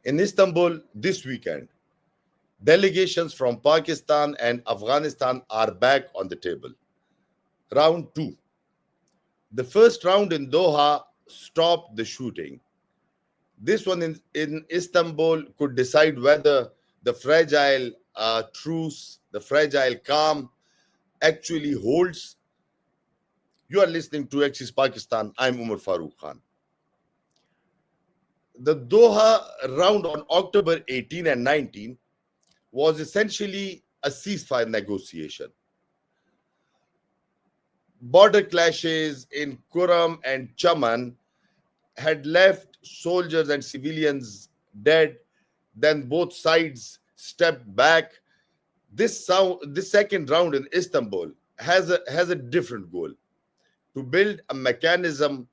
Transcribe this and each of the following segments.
In Istanbul this weekend, delegations from Pakistan and Afghanistan are back on the table. Round two. The first round in Doha stopped the shooting. This one in Istanbul could decide whether the fragile truce, the fragile calm actually holds. You are listening to Axis Pakistan. I'm Omer Farooq Khan. The Doha round on October 18 and 19 was essentially a ceasefire negotiation. Border clashes in Kuram and Chaman had left soldiers and civilians dead. Then both sides stepped back. This second round in Istanbul has a different goal: to build a mechanism,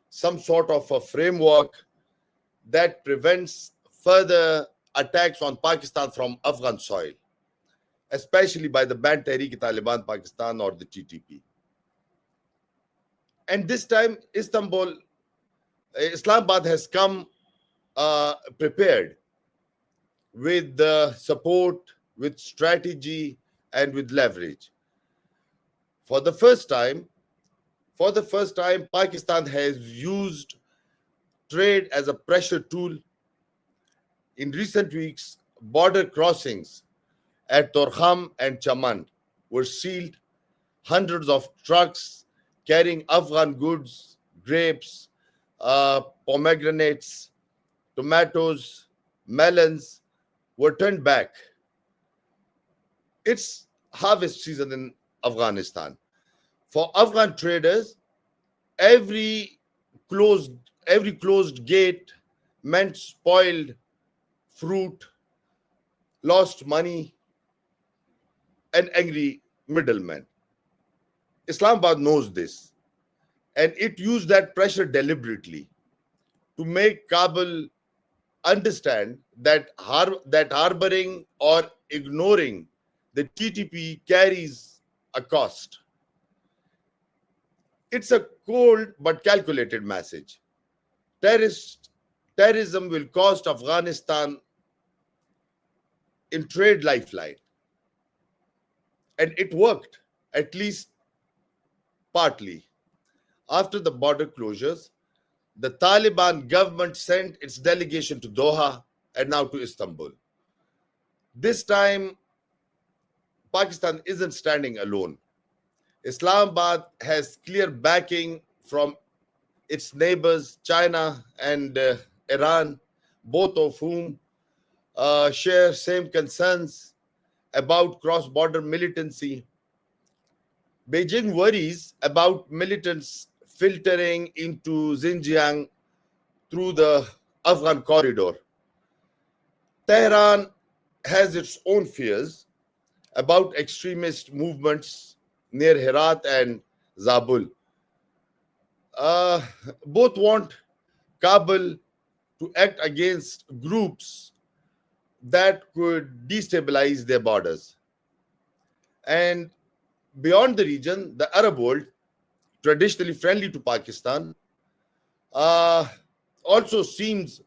some sort of a framework that prevents further attacks on Pakistan from Afghan soil, especially by the banned Taliban Pakistan or the TTP. And this time, Islamabad has come prepared with support, with strategy, and with leverage. For the first time, Pakistan has used trade as a pressure tool. In recent weeks, border crossings at Torkham and Chaman were sealed. Hundreds of trucks carrying Afghan goods, grapes, pomegranates, tomatoes, melons were turned back. It's harvest season in Afghanistan. For Afghan traders, every closed gate meant spoiled fruit, lost money, and angry middlemen. Islamabad knows this, and it used that pressure deliberately to make Kabul understand that harboring or ignoring the TTP carries a cost. It's a cold but calculated message. Terrorism will cost Afghanistan in trade lifeline. And it worked, at least partly. After the border closures, the Taliban government sent its delegation to Doha and now to Istanbul. This time, Pakistan isn't standing alone. Islamabad has clear backing from its neighbors, China and Iran, both of whom share same concerns about cross-border militancy. Beijing worries about militants filtering into Xinjiang through the Afghan corridor. Tehran has its own fears about extremist movements near Herat and Zabul. Both want Kabul to act against groups that could destabilize their borders. And beyond the region, the Arab world, traditionally friendly to Pakistan, also seems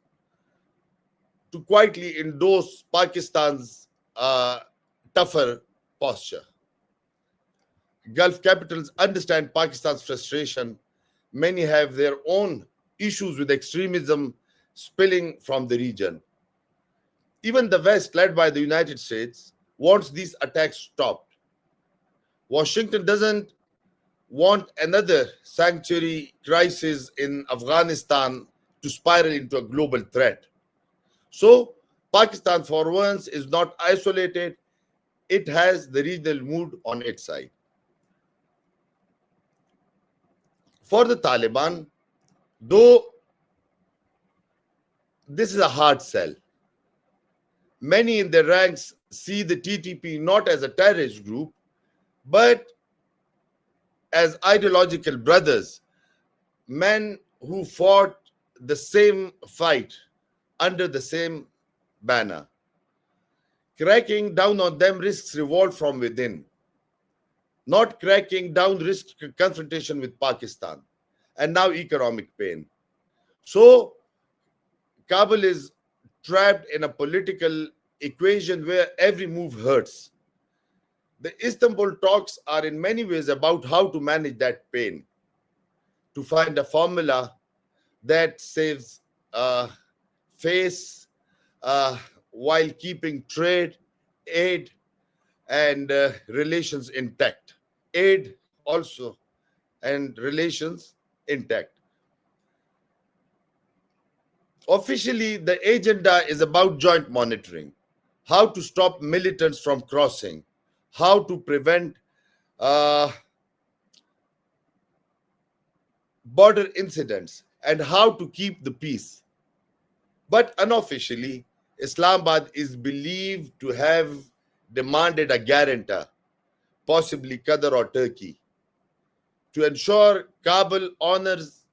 to quietly endorse Pakistan's tougher posture. Gulf capitals understand Pakistan's frustration. Many have their own issues with extremism spilling from the region. Even the West, led by the United States, wants these attacks stopped. Washington doesn't want another sanctuary crisis in Afghanistan to spiral into a global threat. So, Pakistan, for once, is not isolated. It has the regional mood on its side. For the Taliban, though this is a hard sell, many in their ranks see the TTP not as a terrorist group, but as ideological brothers, men who fought the same fight under the same banner. Cracking down on them risks revolt from within. Not cracking down risks confrontation with Pakistan, and now economic pain. So Kabul is trapped in a political equation where every move hurts. The Istanbul talks are in many ways about how to manage that pain, to find a formula that saves face while keeping trade, aid, and relations intact. Aid also and relations intact. Officially, the agenda is about joint monitoring, how to stop militants from crossing, how to prevent uh, border incidents, and how to keep the peace. But unofficially, Islamabad is believed to have demanded a guarantor, possibly Qatar or Turkey, to ensure Kabul honors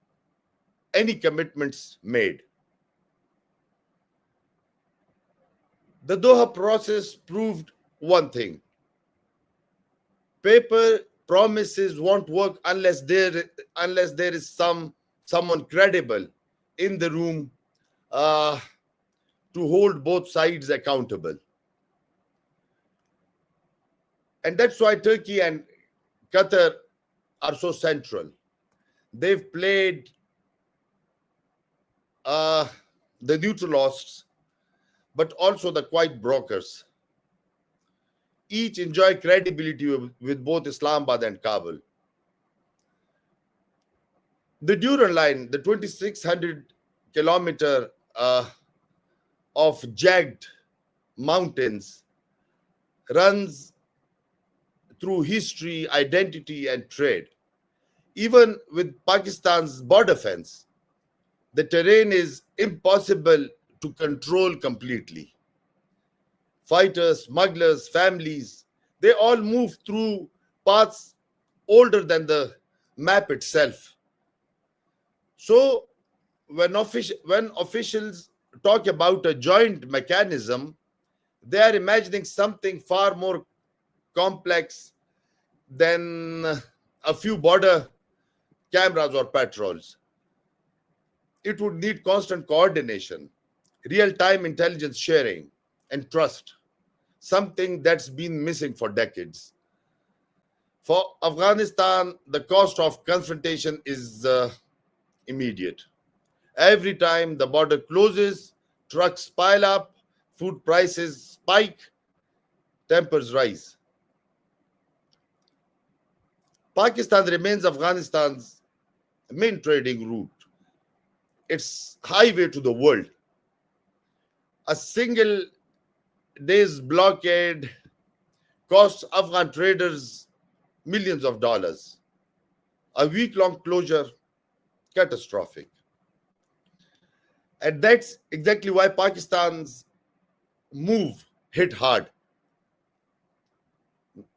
any commitments made. The Doha process proved one thing: paper promises won't work unless there is someone credible in the room to hold both sides accountable. And that's why Turkey and Qatar are so central. They've played the neutral hosts, but also the quiet brokers. Each enjoy credibility with both Islamabad and Kabul. The Durand line, the 2,600 kilometer of jagged mountains, runs through history, identity, and trade. Even with Pakistan's border fence, the terrain is impossible to control completely. Fighters, smugglers, families, they all move through paths older than the map itself. So when officials talk about a joint mechanism, they are imagining something far more complex than a few border cameras or patrols. It would need constant coordination, real-time intelligence sharing, and trust, something that's been missing for decades. For Afghanistan, the cost of confrontation is immediate. Every time the border closes, trucks pile up, food prices spike, tempers rise. Pakistan remains Afghanistan's main trading route, its highway to the world. A single day's blockade costs Afghan traders millions of dollars. A week-long closure, catastrophic. And that's exactly why Pakistan's move hit hard.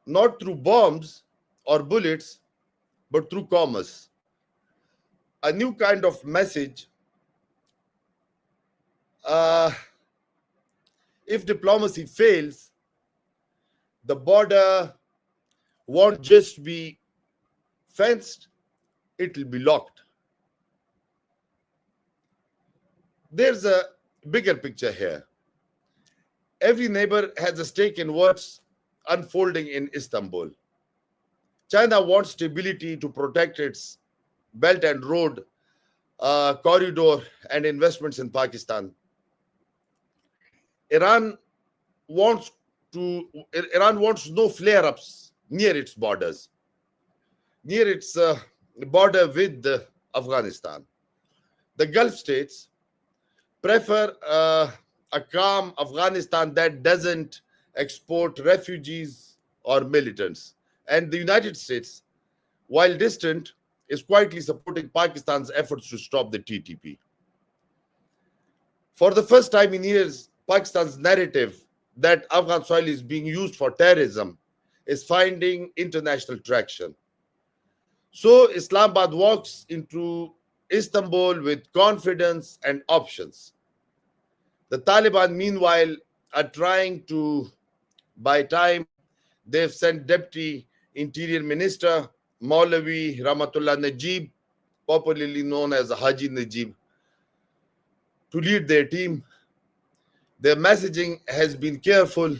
Not through bombs or bullets, but through commerce. A new kind of message. If diplomacy fails, the border won't just be fenced, it will be locked. There's a bigger picture here. Every neighbor has a stake in what's unfolding in Istanbul. China wants stability to protect its Belt and Road corridor and investments in Pakistan. Iran wants no flare-ups near its borders, near its border with Afghanistan. The Gulf states prefer a calm Afghanistan that doesn't export refugees or militants. And the United States, while distant, is quietly supporting Pakistan's efforts to stop the TTP. For the first time in years, Pakistan's narrative that Afghan soil is being used for terrorism is finding international traction. So Islamabad walks into Istanbul with confidence and options. The Taliban, meanwhile, are trying to buy time. They've sent Deputy Interior Minister Maulavi Rahmatullah Najib, popularly known as Haji Najib, to lead their team. Their messaging has been careful,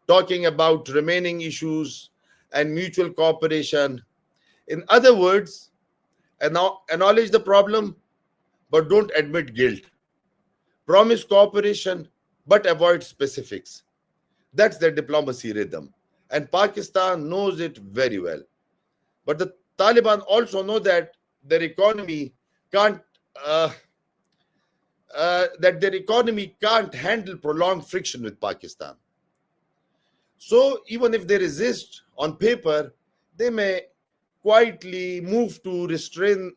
talking about remaining issues and mutual cooperation. In other words, acknowledge the problem, but don't admit guilt. Promise cooperation, but avoid specifics. That's their diplomacy rhythm. And Pakistan knows it very well. But the Taliban also know that their economy can't uh, handle prolonged friction with Pakistan. So even if they resist on paper, they may quietly move to restrain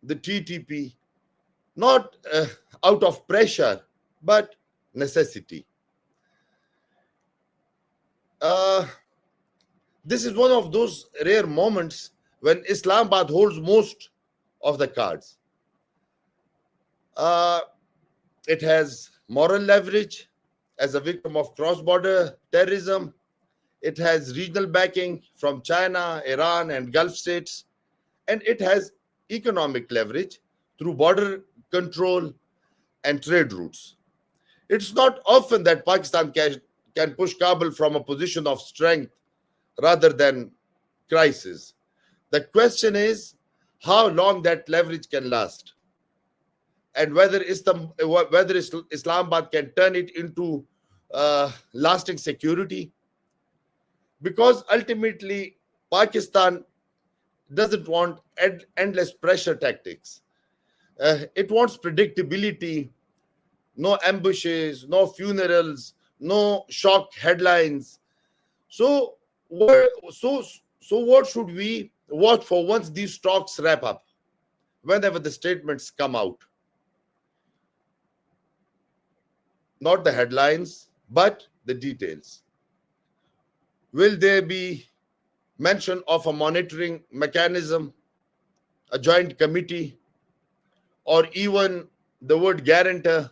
the TTP, not out of pressure, but necessity. This is one of those rare moments when Islamabad holds most of the cards. It has moral leverage as a victim of cross-border terrorism. It has regional backing from China, Iran, and Gulf states. And it has economic leverage through border control and trade routes. It's not often that Pakistan can push Kabul from a position of strength rather than crisis. The question is how long that leverage can last, and whether Islamabad can turn it into lasting security. Because ultimately, Pakistan doesn't want endless pressure tactics. It wants predictability, no ambushes, no funerals, no shock headlines. So, what should we watch for once these talks wrap up? Whenever the statements come out, not the headlines, but the details. Will there be mention of a monitoring mechanism, a joint committee, or even the word guarantor?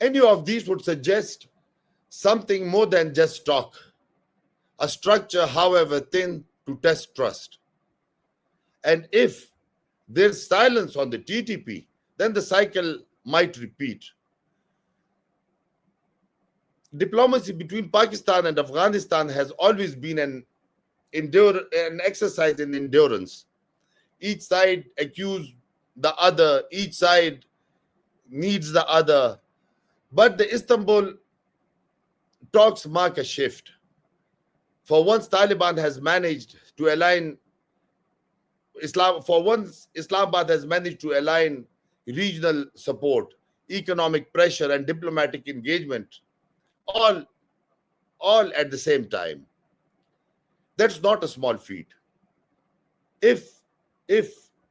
Any of these would suggest something more than just talk, a structure, however thin, to test trust. And if there's silence on the TTP, then the cycle might repeat. Diplomacy between Pakistan and Afghanistan has always been an exercise in endurance. Each side accuses the other, each side needs the other. But the Istanbul talks mark a shift. For once, Taliban has managed to align Islamabad has managed to align regional support, economic pressure, and diplomatic engagement all at the same time. That's not a small feat. If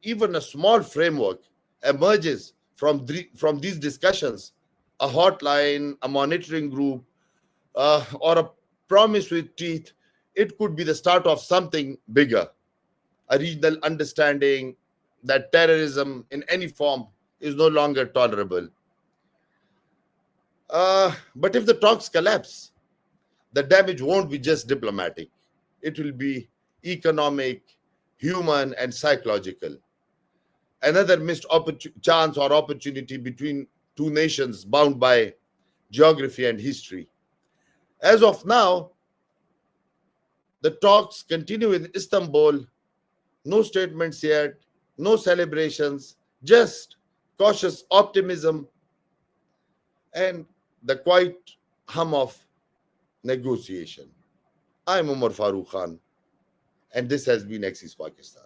even a small framework emerges from these discussions, a hotline, a monitoring group, or a promise with teeth, it could be the start of something bigger, a regional understanding that terrorism in any form is no longer tolerable. But if the talks collapse, the damage won't be just diplomatic. It will be economic, human, and psychological. Another missed chance or opportunity between two nations bound by geography and history. As of now, the talks continue in Istanbul. No statements yet, no celebrations, just cautious optimism and the quiet hum of negotiation. I'm Omer Farooq Khan, and this has been Axis Pakistan.